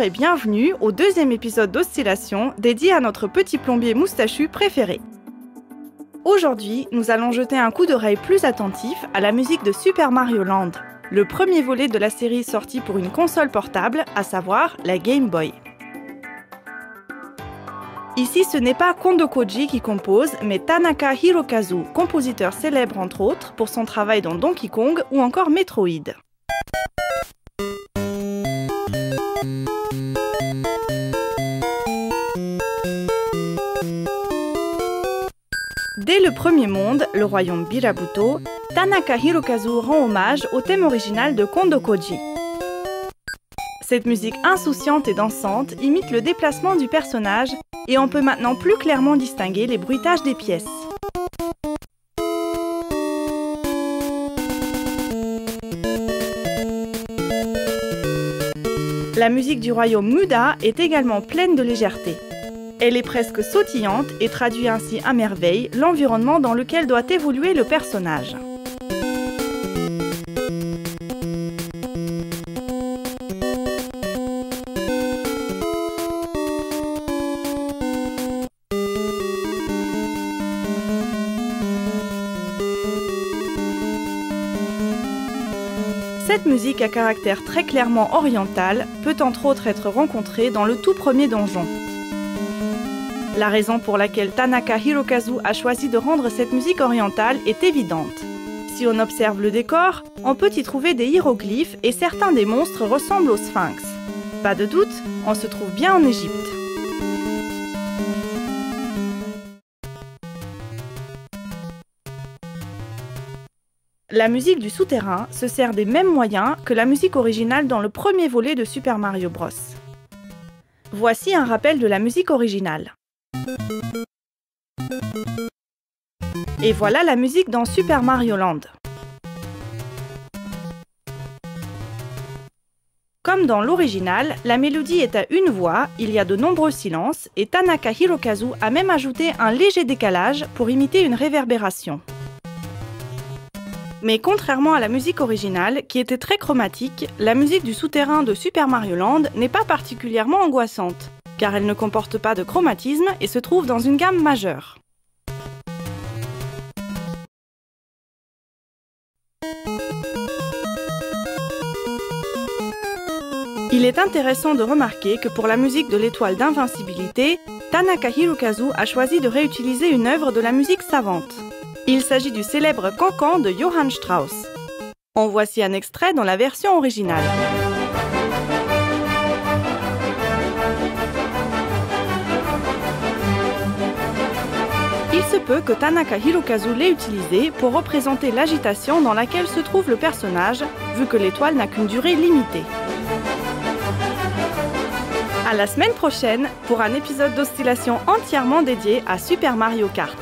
et bienvenue au deuxième épisode d'Oscillation dédié à notre petit plombier moustachu préféré. Aujourd'hui, nous allons jeter un coup d'oreille plus attentif à la musique de Super Mario Land, le premier volet de la série sorti pour une console portable, à savoir la Game Boy. Ici, ce n'est pas Kondo Koji qui compose, mais Tanaka Hirokazu, compositeur célèbre entre autres pour son travail dans Donkey Kong ou encore Metroid. Dès le premier monde, le royaume Birabuto, Tanaka Hirokazu rend hommage au thème original de Kondo Koji. Cette musique insouciante et dansante imite le déplacement du personnage et on peut maintenant plus clairement distinguer les bruitages des pièces. La musique du royaume Muda est également pleine de légèreté. Elle est presque sautillante et traduit ainsi à merveille l'environnement dans lequel doit évoluer le personnage. Cette musique à caractère très clairement oriental peut entre autres être rencontrée dans le tout premier donjon. La raison pour laquelle Tanaka Hirokazu a choisi de rendre cette musique orientale est évidente. Si on observe le décor, on peut y trouver des hiéroglyphes et certains des monstres ressemblent au sphinx. Pas de doute, on se trouve bien en Égypte. La musique du souterrain se sert des mêmes moyens que la musique originale dans le premier volet de Super Mario Bros. Voici un rappel de la musique originale. Et voilà la musique dans Super Mario Land. Comme dans l'original, la mélodie est à une voix, il y a de nombreux silences et Tanaka Hirokazu a même ajouté un léger décalage pour imiter une réverbération. Mais contrairement à la musique originale, qui était très chromatique, la musique du souterrain de Super Mario Land n'est pas particulièrement angoissante, car elle ne comporte pas de chromatisme et se trouve dans une gamme majeure. Il est intéressant de remarquer que pour la musique de l'étoile d'invincibilité, Tanaka Hirokazu a choisi de réutiliser une œuvre de la musique savante. Il s'agit du célèbre Cancan de Johann Strauss. En voici un extrait dans la version originale. Il se peut que Tanaka Hirokazu l'ait utilisé pour représenter l'agitation dans laquelle se trouve le personnage, vu que l'étoile n'a qu'une durée limitée. À la semaine prochaine pour un épisode d'Oscillation entièrement dédié à Super Mario Kart.